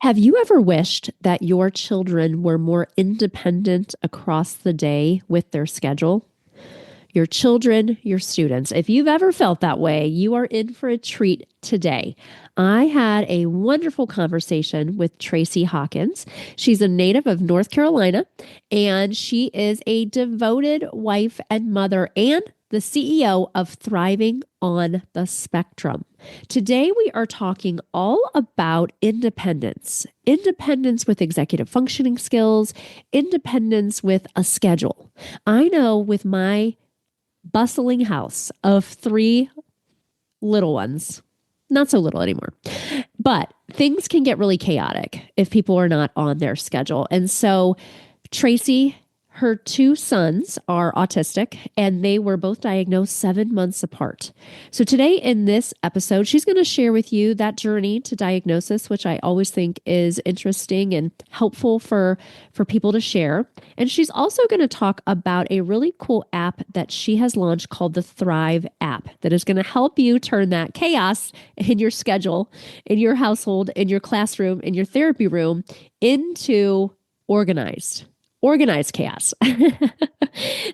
Have you ever wished that your children were more independent across the day with their schedule? Your children, your students. If you've ever felt that way, you are in for a treat today. I had a wonderful conversation with Tracey Hawkins. She's a native of North Carolina, and she is a devoted wife and mother and the CEO of Thriving on the Spectrum. Today, we are talking all about independence, independence with executive functioning skills, independence with a schedule. I know with my bustling house of 3 little ones, not so little anymore, but things can get really chaotic if people are not on their schedule. And so Tracey, her 2 sons are autistic, and they were both diagnosed 7 months apart. So today in this episode, she's going to share with you that journey to diagnosis, which I always think is interesting and helpful for people to share. And she's also going to talk about a really cool app that she has launched called the Thrive app that is going to help you turn that chaos in your schedule, in your household, in your classroom, in your therapy room into organized chaos.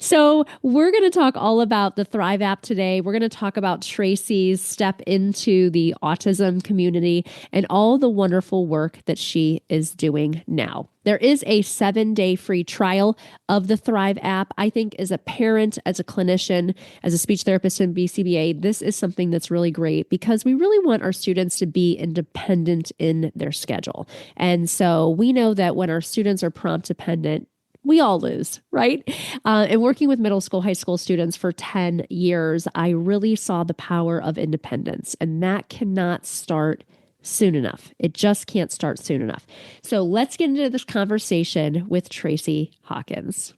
So we're going to talk all about the Thrive app today. We're going to talk about Tracey's step into the autism community and all the wonderful work that she is doing now. There is a 7-day free trial of the Thrive app. I think as a parent, as a clinician, as a speech therapist in BCBA, this is something that's really great because we really want our students to be independent in their schedule. And so we know that when our students are prompt dependent, we all lose, right? And working with middle school, high school students for 10 years, I really saw the power of independence, and that cannot start soon enough. It just can't start soon enough. So let's get into this conversation with Tracey Hawkins.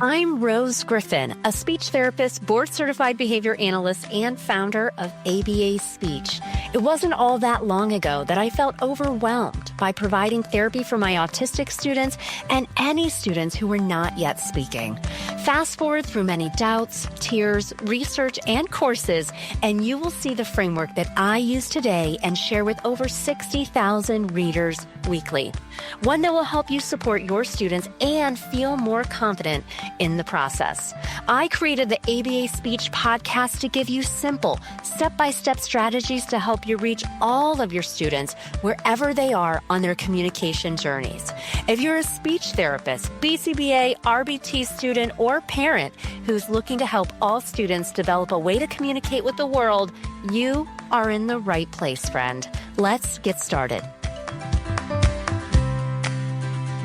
I'm Rose Griffin, a speech therapist, board-certified behavior analyst, and founder of ABA Speech. It wasn't all that long ago that I felt overwhelmed by providing therapy for my autistic students and any students who were not yet speaking. Fast forward through many doubts, tears, research, and courses, and you will see the framework that I use today and share with over 60,000 readers weekly. One that will help you support your students and feel more confident in the process. I created the ABA Speech podcast to give you simple, step-by-step strategies to help you reach all of your students wherever they are on their communication journeys. If you're a speech therapist, BCBA, RBT student, or parent who's looking to help all students develop a way to communicate with the world, you are in the right place, friend. Let's get started.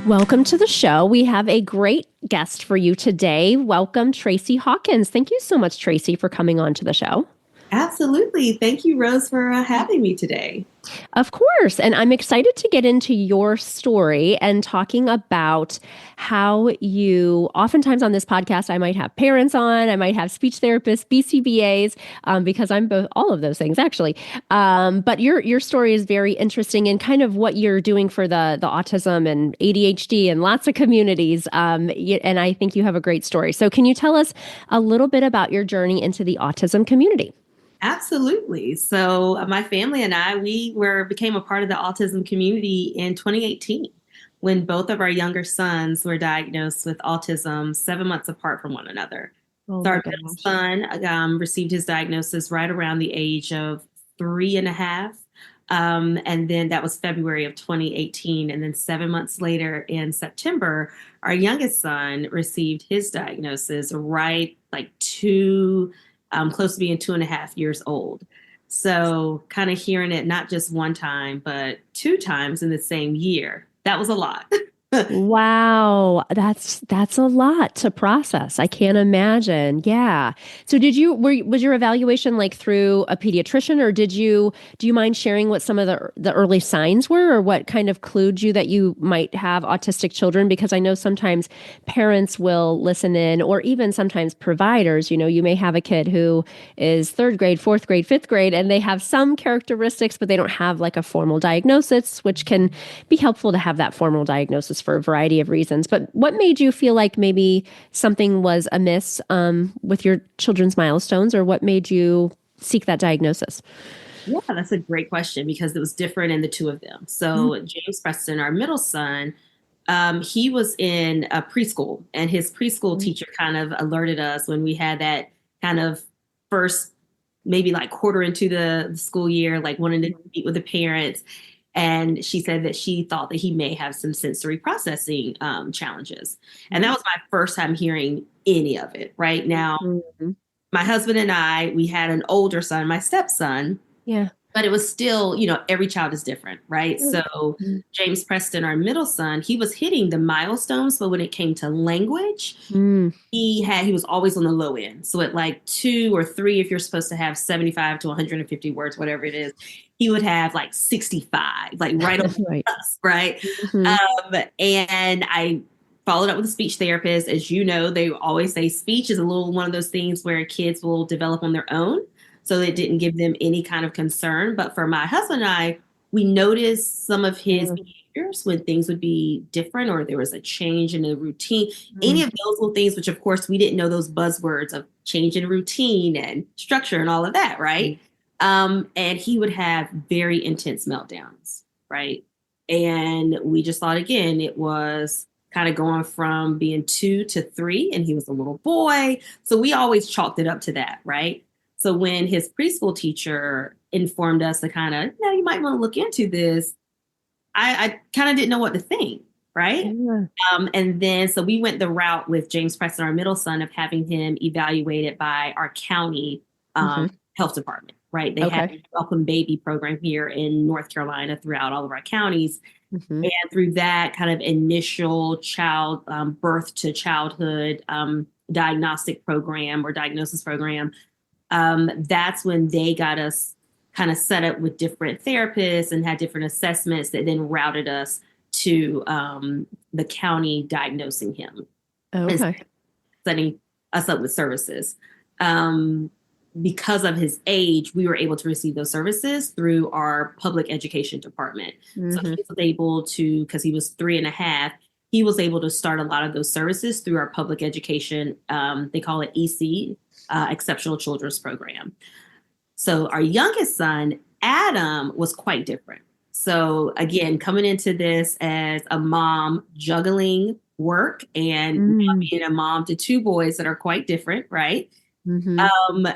Welcome to the show. We have a great guest for you today. Welcome, Tracey Hawkins. Thank you so much, Tracey, for coming on to the show. Absolutely. Thank you, Rose, for having me today. Of course. And I'm excited to get into your story and talking about how you, oftentimes on this podcast, I might have parents on, I might have speech therapists, BCBAs, because I'm both, all of those things actually. But your story is very interesting and kind of what you're doing for the autism and ADHD and lots of communities. And I think you have a great story. So can you tell us a little bit about your journey into the autism community? Absolutely. So my family and I, became a part of the autism community in 2018 when both of our younger sons were diagnosed with autism 7 months apart from one another. Oh, so our middle son received his diagnosis right around the age of 3.5. And then that was February of 2018. And then 7 months later in September, our youngest son received his diagnosis right close to being 2.5 years old. So kind of hearing it not just one time, but 2 times in the same year. That was a lot. Wow, that's a lot to process. I can't imagine. Yeah. So was your evaluation like through a pediatrician, or do you mind sharing what some of the early signs were, or what kind of clued you that you might have autistic children? Because I know sometimes parents will listen in, or even sometimes providers, you may have a kid who is 3rd grade, 4th grade, 5th grade, and they have some characteristics, but they don't have like a formal diagnosis, which can be helpful to have that formal diagnosis for a variety of reasons. But what made you feel like maybe something was amiss with your children's milestones, or what made you seek that diagnosis? Yeah, that's a great question because it was different in the two of them. So James Preston, our middle son, he was in a preschool, and his preschool Mm-hmm. teacher kind of alerted us when we had that kind of first, maybe like quarter into the school year, like wanting to meet with the parents. And she said that she thought that he may have some sensory processing challenges. And that was my first time hearing any of it. Right now, Mm-hmm. my husband and I, we had an older son, my stepson, Yeah. but it was still, every child is different, right? So Mm-hmm. James Preston, our middle son, he was hitting the milestones, but when it came to language, Mm-hmm. he was always on the low end. So at like 2 or 3, if you're supposed to have 75 to 150 words, whatever it is, he would have like 65, like right on Right. us, right? Mm-hmm. And I followed up with a speech therapist. As you know, they always say speech is a little one of those things where kids will develop on their own. So it didn't give them any kind of concern. But for my husband and I, we noticed some of his behaviors when things would be different or there was a change in the routine. Any of those little things, which of course we didn't know those buzzwords of change in routine and structure and all of that, right? And he would have very intense meltdowns, right? And we just thought again, it was kind of going from being 2 to 3, and he was a little boy. So we always chalked it up to that, right? So when his preschool teacher informed us to kind of, you might want to look into this, I kind of didn't know what to think, right? Yeah. And then so we went the route with James Preston, our middle son, of having him evaluated by our county Mm-hmm. health department, right? They have Okay. a Welcome Baby program here in North Carolina throughout all of our counties. Mm-hmm. And through that kind of initial child birth to childhood diagnostic program or diagnosis program, that's when they got us kind of set up with different therapists and had different assessments that then routed us to the county diagnosing him and Okay. setting us up with services. Because of his age, we were able to receive those services through our public education department. So he was able to, because he was 3.5, he was able to start a lot of those services through our public education. They call it EC, Exceptional Children's Program. So our youngest son, Adam, was quite different. So again, coming into this as a mom, juggling work and now being a mom to 2 boys that are quite different, right? Mm-hmm.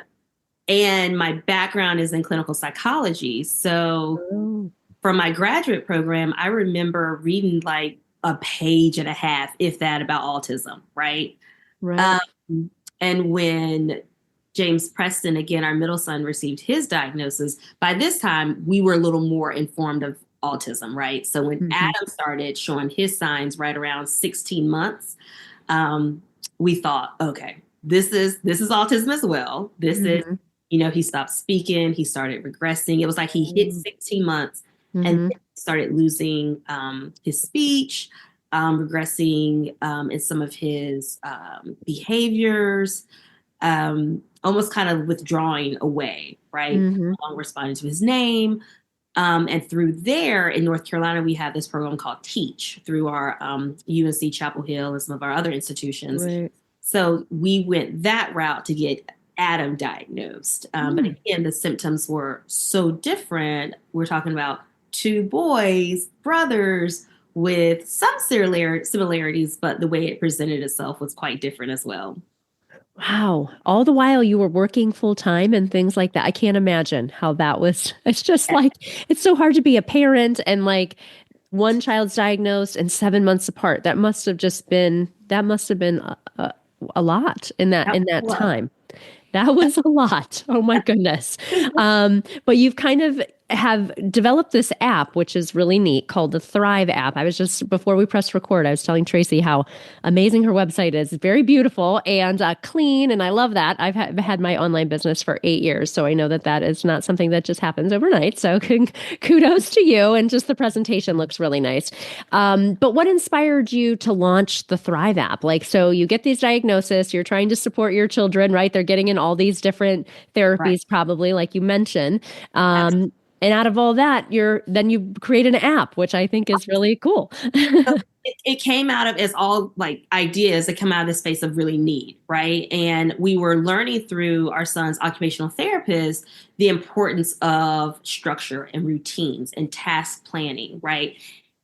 And my background is in clinical psychology. So from my graduate program, I remember reading like a page and a half, if that, about autism, right? Right. And when James Preston, again, our middle son, received his diagnosis, by this time we were a little more informed of autism, right? So when Adam started showing his signs right around 16 months, we thought, okay, this is autism as well. This is, he stopped speaking, he started regressing. It was like he hit 16 months and then started losing his speech, regressing in some of his behaviors, almost kind of withdrawing away, right? No longer responding to his name. And through there in North Carolina, we have this program called Teach through our UNC Chapel Hill and some of our other institutions. Right. So we went that route to get Adam diagnosed. But again, the symptoms were so different. We're talking about 2 boys, brothers, with some similarities, but the way it presented itself was quite different as well. Wow. All the while you were working full time and things like that. I can't imagine how that was. It's just like, it's so hard to be a parent and like one child's diagnosed and 7 months apart. That must have been a lot in that time. That was a lot. Oh my goodness. But you've kind of have developed this app, which is really neat, called the Thrive app. I was just, before we pressed record, I was telling Tracey how amazing her website is. It's very beautiful and clean. And I love that. I've had my online business for 8 years. So I know that is not something that just happens overnight. So kudos to you. And just the presentation looks really nice. But what inspired you to launch the Thrive app? Like, so you get these diagnoses, you're trying to support your children, right? They're getting in all these different therapies, probably, like you mentioned. And out of all that, then you create an app, which I think is really cool. It came out of as all like ideas that come out of this space of really need, right? And we were learning through our son's occupational therapist the importance of structure and routines and task planning, right?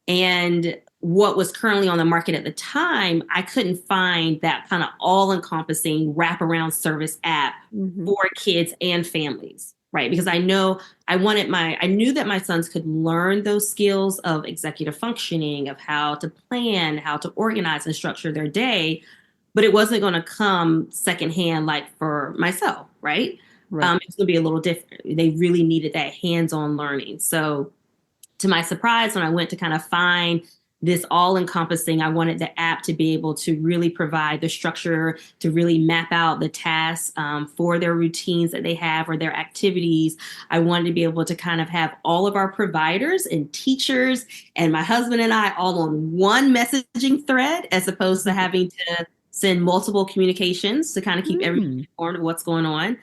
And what was currently on the market at the time, I couldn't find that kind of all-encompassing wraparound service app for kids and families, right? Because I knew that my sons could learn those skills of executive functioning, of how to plan, how to organize and structure their day, but it wasn't going to come secondhand like for myself, right? Right. It's going to be a little different. They really needed that hands-on learning. So to my surprise, when I went to kind of find this all-encompassing, I wanted the app to be able to really provide the structure, to really map out the tasks for their routines that they have or their activities. I wanted to be able to kind of have all of our providers and teachers and my husband and I all on one messaging thread, as opposed to having to send multiple communications to kind of keep everyone informed of what's going on.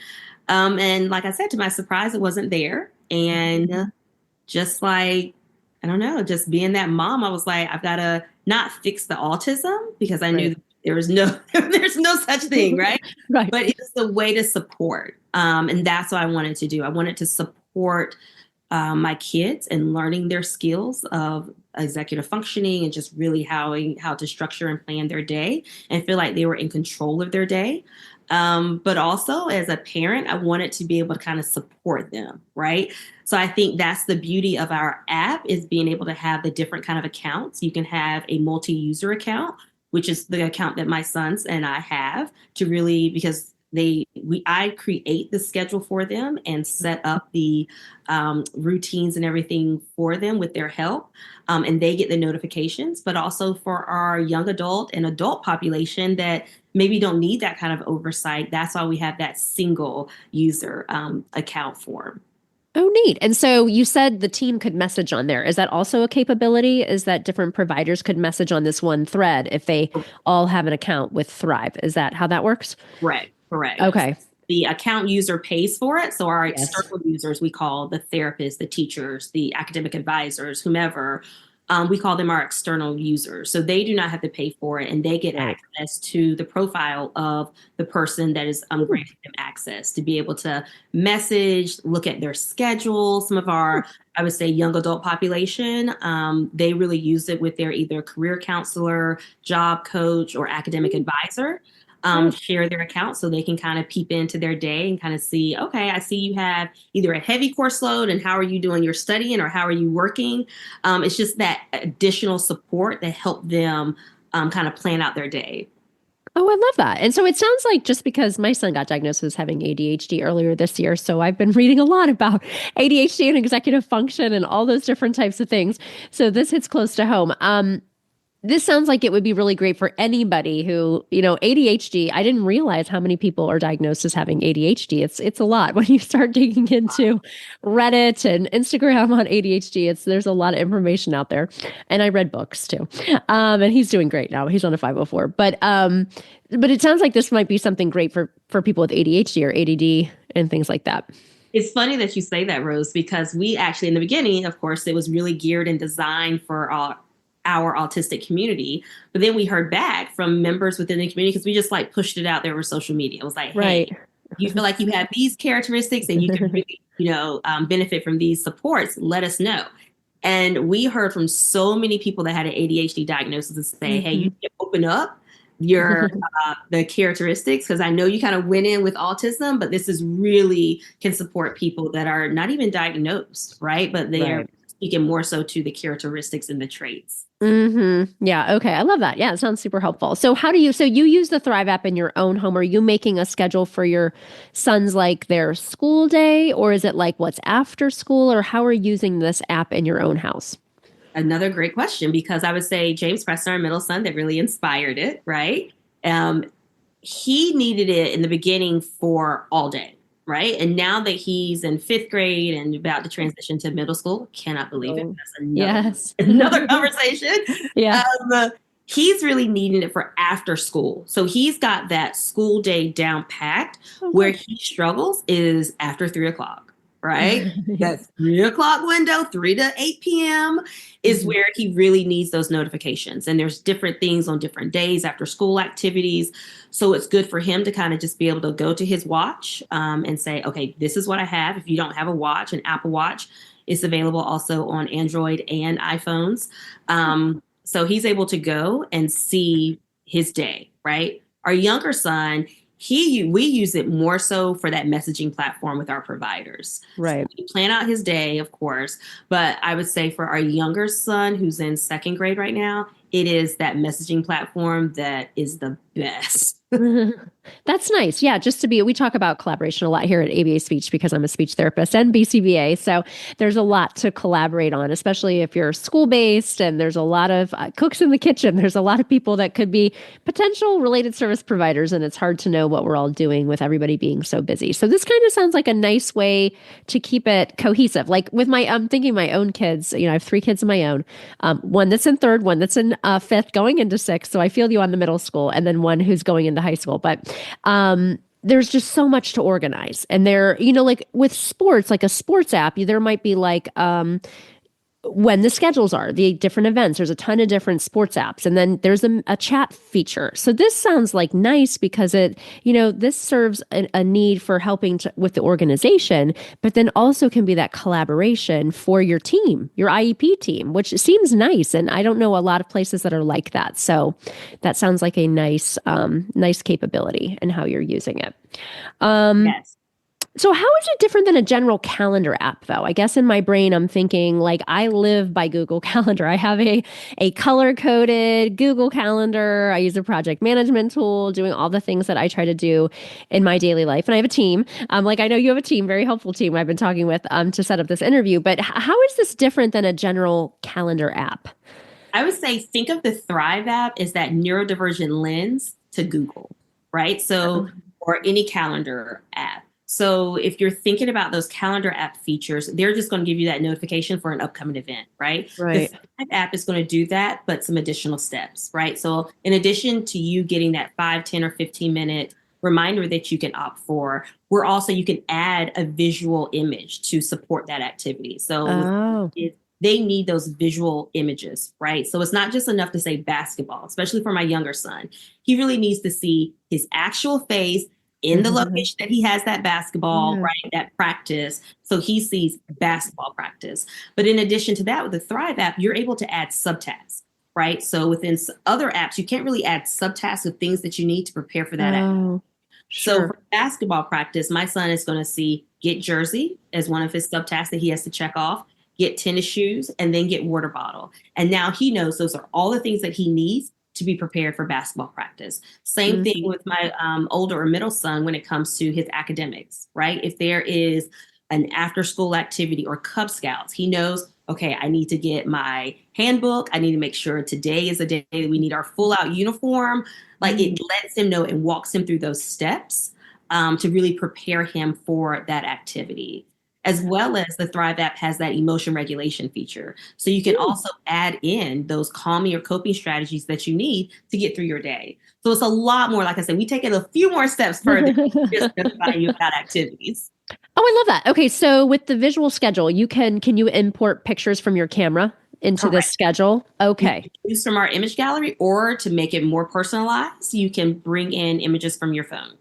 And like I said, to my surprise, it wasn't there. And just like, I don't know, just being that mom, I was like, I've got to not fix the autism, because I knew that there was there's no such thing, right? Right. But it's the way to support. And that's what I wanted to do. I wanted to support my kids and learning their skills of executive functioning and just really how to structure and plan their day and feel like they were in control of their day. But also as a parent, I wanted to be able to kind of support them, right? So I think that's the beauty of our app, is being able to have the different kind of accounts. You can have a multi-user account, which is the account that my sons and I have, to really, because I create the schedule for them and set up the routines and everything for them with their help. And they get the notifications, but also for our young adult and adult population that maybe don't need that kind of oversight. That's why we have that single user account form. Oh, neat. And so you said the team could message on there. Is that also a capability? Is that different providers could message on this one thread if they all have an account with Thrive? Is that how that works? Correct. Okay. The account user pays for it. So our external users, we call the therapists, the teachers, the academic advisors, whomever, we call them our external users. So they do not have to pay for it, and they get access to the profile of the person that is granting them access to be able to message, look at their schedule. Some of our, I would say, young adult population, they really use it with their either career counselor, job coach, or academic advisor. Share their account so they can kind of peep into their day and kind of see, okay, I see you have either a heavy course load, and how are you doing your studying, or how are you working? It's just that additional support that help them kind of plan out their day. Oh, I love that. And so it sounds like, just because my son got diagnosed as having ADHD earlier this year, so I've been reading a lot about ADHD and executive function and all those different types of things. So this hits close to home. This sounds like it would be really great for anybody who, ADHD. I didn't realize how many people are diagnosed as having ADHD. It's a lot when you start digging into Reddit and Instagram on ADHD. There's a lot of information out there, and I read books too. And he's doing great now. He's on a 504. But it sounds like this might be something great for people with ADHD or ADD and things like that. It's funny that you say that, Rose, because we actually, in the beginning, of course, it was really geared and designed for our autistic community. But then we heard back from members within the community, because we just pushed it out there over social media. It was like, hey, you feel like you have these characteristics and you can really, benefit from these supports, let us know. And we heard from so many people that had an ADHD diagnosis and say, hey, you can open up your the characteristics, because I know you kind of went in with autism, but this is really can support people that are not even diagnosed, right? But they are speaking more so to the characteristics and the traits. Yeah. Okay. I love that. Yeah. It sounds super helpful. So you use the Thrive app in your own home? Are you making a schedule for your sons, like their school day, or is it like what's after school, or how are you using this app in your own house? Another great question, because I would say James Preston, our middle son, that really inspired it, right? He needed it in the beginning for all day, right? And now that he's in 5th grade and about to transition to middle school, cannot believe it. That's another conversation. Yeah. He's really needing it for after school. So he's got that school day down packed. Where he struggles is after 3 o'clock. right? That 3 o'clock window, 3 to 8 p.m. is where he really needs those notifications. And there's different things on different days, after school activities. So it's good for him to kind of just be able to go to his watch and say, okay, this is what I have. If you don't have a watch, an Apple Watch is available also on Android and iPhones. So he's able to go and see his day, right? Our younger son, we use it more so for that messaging platform with our providers. Right. So we plan out his day, of course, but I would say for our younger son, who's in second grade right now, it is that messaging platform that is the best. That's nice. Yeah, we talk about collaboration a lot here at ABA Speech because I'm a speech therapist and BCBA. So there's a lot to collaborate on, especially if you're school-based and there's a lot of cooks in the kitchen. There's a lot of people that could be potential related service providers, and it's hard to know what we're all doing with everybody being so busy. So this kind of sounds like a nice way to keep it cohesive. Like with I'm thinking my own kids, I have 3 kids of my own, one that's in third, one that's in fifth, going into sixth. So I feel you on the middle school, and then one who's going into high school. But there's just so much to organize. And like with sports, like a sports app, there might be like when the schedules are, the different events. There's a ton of different sports apps. And then there's a chat feature. So this sounds like nice because this serves a need for helping with the organization, but then also can be that collaboration for your team, your IEP team, which seems nice. And I don't know a lot of places that are like that. So that sounds like a nice capability and how you're using it. Yes. So how is it different than a general calendar app, though? I guess in my brain, I'm thinking like I live by Google Calendar. I have a color-coded Google Calendar. I use a project management tool, doing all the things that I try to do in my daily life. And I have a team. Like I know you have a team, very helpful team I've been talking with to set up this interview. But how is this different than a general calendar app? I would say think of the Thrive app as that neurodivergent lens to Google, right? So, or any calendar app. So if you're thinking about those calendar app features, they're just going to give you that notification for an upcoming event, right? Right. The Thrive app is going to do that, but some additional steps, right? So in addition to you getting that 5, 10, or 15-minute reminder that you can opt for, you can add a visual image to support that activity. So they need those visual images, right? So it's not just enough to say basketball, especially for my younger son. He really needs to see his actual face in the location that he has that basketball, right? That practice. So he sees basketball practice. But in addition to that, with the Thrive app, you're able to add subtasks, right? So within other apps, you can't really add subtasks of things that you need to prepare for that activity. Sure. So for basketball practice, my son is going to see get jersey as one of his subtasks that he has to check off, get tennis shoes, and then get water bottle. And now he knows those are all the things that he needs to be prepared for basketball practice. Same thing with my older or middle son when it comes to his academics, right? If there is an after school activity or Cub Scouts, he knows, okay, I need to get my handbook. I need to make sure today is a day that we need our full out uniform. Like it lets him know and walks him through those steps to really prepare him for that activity. As well as the Thrive app has that emotion regulation feature. So you can also add in those calming or coping strategies that you need to get through your day. So it's a lot more, like I said, we take it a few more steps further than just notifying you about activities. Oh, I love that. Okay, so with the visual schedule, can you import pictures from your camera into this schedule? Okay. You can use from our image gallery, or to make it more personalized, you can bring in images from your phone.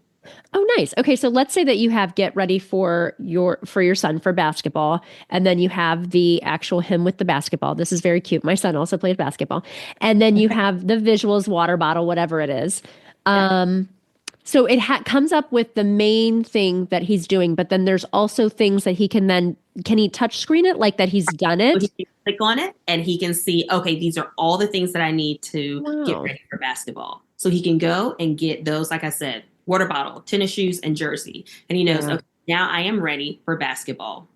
Oh, nice. Okay, so let's say that you have get ready for your son for basketball, and then you have the actual him with the basketball. This is very cute. My son also plays basketball. And then you have the visuals, water bottle, whatever it is. So it comes up with the main thing that he's doing, but then there's also things that can he touch screen it, like that he's done it? So he can click on it and he can see, okay, these are all the things that I need to get ready for basketball. So he can go and get those, like I said, water bottle, tennis shoes, and jersey. And he knows, okay, now I am ready for basketball.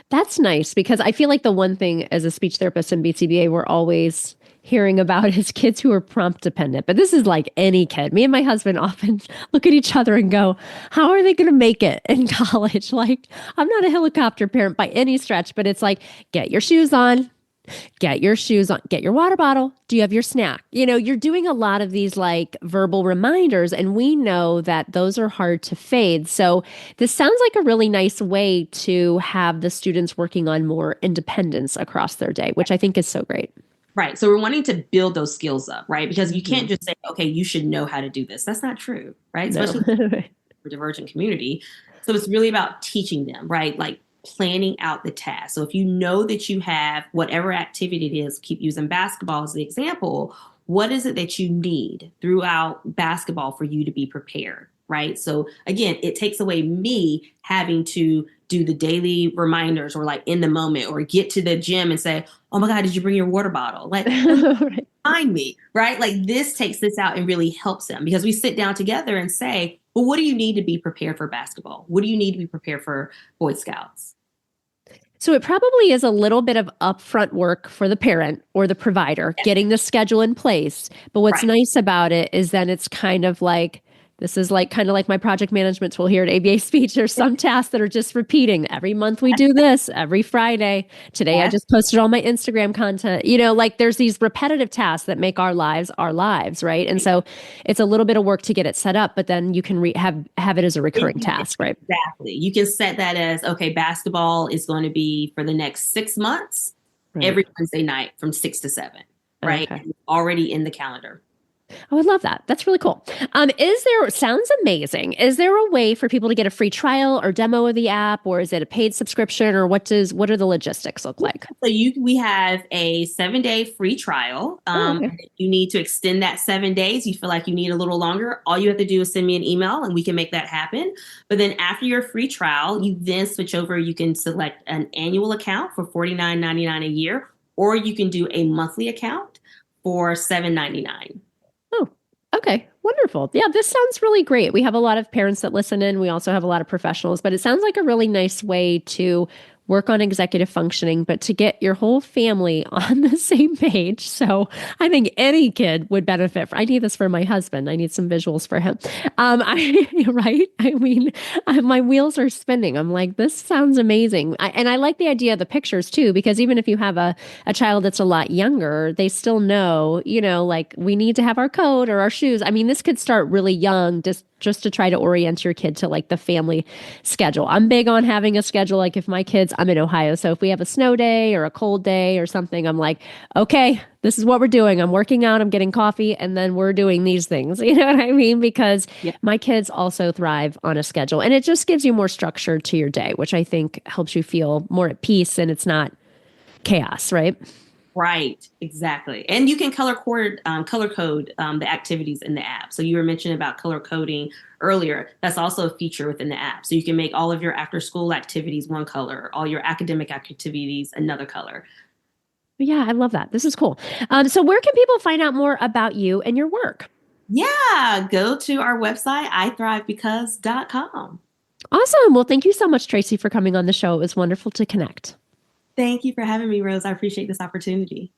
That's nice, because I feel like the one thing as a speech therapist in BCBA, we're always hearing about is kids who are prompt dependent. But this is like any kid. Me and my husband often look at each other and go, how are they going to make it in college? Like, I'm not a helicopter parent by any stretch, but it's like, get your shoes on, Get your shoes on, get your water bottle. Do you have your snack? You're doing a lot of these like verbal reminders, and we know that those are hard to fade. So, this sounds like a really nice way to have the students working on more independence across their day, which I think is so great. Right. So we're wanting to build those skills up, right? Because you can't Mhm. just say, okay, you should know how to do this. That's not true, right? No. Especially for divergent community. So it's really about teaching them, right? Like planning out the task. So if you know that you have whatever activity it is, keep using basketball as the example, what is it that you need throughout basketball for you to be prepared, right? So again, it takes away me having to do the daily reminders or like in the moment or get to the gym and say, oh my God, did you bring your water bottle? Like, Right. remind me, right? Like this takes this out and really helps them because we sit down together and say, well, what do you need to be prepared for basketball? What do you need to be prepared for Boy Scouts? So it probably is a little bit of upfront work for the parent or the provider Yes. getting the schedule in place. But what's Right. nice about it is then it's kind of like this is like kind of like my project management tool here at ABA Speech. There's some tasks that are just repeating. Every month we do this, every Friday. Today I Yes. just posted all my Instagram content. Like there's these repetitive tasks that make our lives, right? And so it's a little bit of work to get it set up, but then you can have it as a recurring task, right? Exactly. You can set that as, okay, basketball is going to be for the next 6 months, Right. every Wednesday night from 6 to 7, right? Okay. And it's already in the calendar. Oh, I love that. That's really cool. Sounds amazing. Is there a way for people to get a free trial or demo of the app, or is it a paid subscription, or what are the logistics look like? So we have a 7-day free trial. Oh, okay. If you need to extend that 7 days, you feel like you need a little longer, all you have to do is send me an email and we can make that happen. But then after your free trial, you then switch over. You can select an annual account for $49.99 a year, or you can do a monthly account for $7.99. Oh, okay. Wonderful. Yeah, this sounds really great. We have a lot of parents that listen in. We also have a lot of professionals, but it sounds like a really nice way to work on executive functioning, but to get your whole family on the same page. So I think any kid would benefit. I need this for my husband. I need some visuals for him. Right? I mean, my wheels are spinning. I'm like, this sounds amazing. And I like the idea of the pictures too, because even if you have a child that's a lot younger, they still know, like we need to have our coat or our shoes. I mean, this could start really young, just to try to orient your kid to like the family schedule. I'm big on having a schedule. Like if my kids, I'm in Ohio, so if we have a snow day or a cold day or something, I'm like, okay, this is what we're doing. I'm working out, I'm getting coffee, and then we're doing these things. You know what I mean? Because Yeah. my kids also thrive on a schedule, and it just gives you more structure to your day, which I think helps you feel more at peace and it's not chaos, right? Right, exactly. And you can color code the activities in the app. So you were mentioning about color coding earlier. That's also a feature within the app. So you can make all of your after school activities one color, all your academic activities another color. Yeah, I love that. This is cool. So where can people find out more about you and your work? Yeah, go to our website, ithrivebecause.com. Awesome. Well, thank you so much, Tracey, for coming on the show. It was wonderful to connect. Thank you for having me, Rose. I appreciate this opportunity.